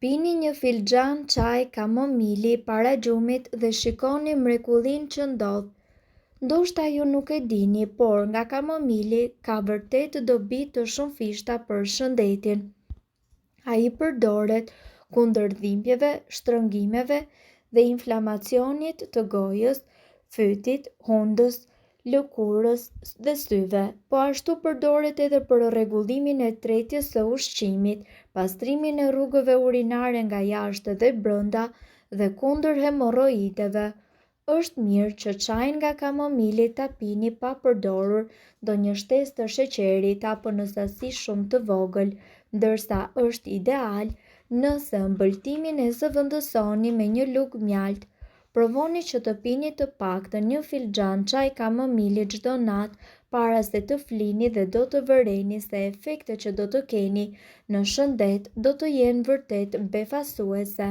Pini një filxhan çaj kamomili para gjumit dhe shikoni mrekullinë që ndodh. Ndoshta ju nuk e dini, por nga kamomili ka vërtet dobi të shumëfishta për shëndetin. Ai përdoret kundër dhimbjeve, shtrëngimeve dhe inflamacionit të gojës, fytit, hundës, lëkurës dhe syve, po ashtu përdoret edhe për rregullimin e tretjes së ushqimit, pastrimin e rrugëve urinare nga jashtë dhe brenda dhe kundër hemoroideve. Është mirë që çajin nga kamomili ta pini pa përdorur ndonjë shtesë të sheqerit apo në sasi shumë të vogël, ndërsa është ideal nëse ëmbëltimin e zëvendësoni me një lugë mjalt. Provoni që të pini të paktën një filxhan çaj kamomili çdo natë para se të flini dhe do të vëreni se efektet që do të keni në shëndet do të jenë vërtet befasuese.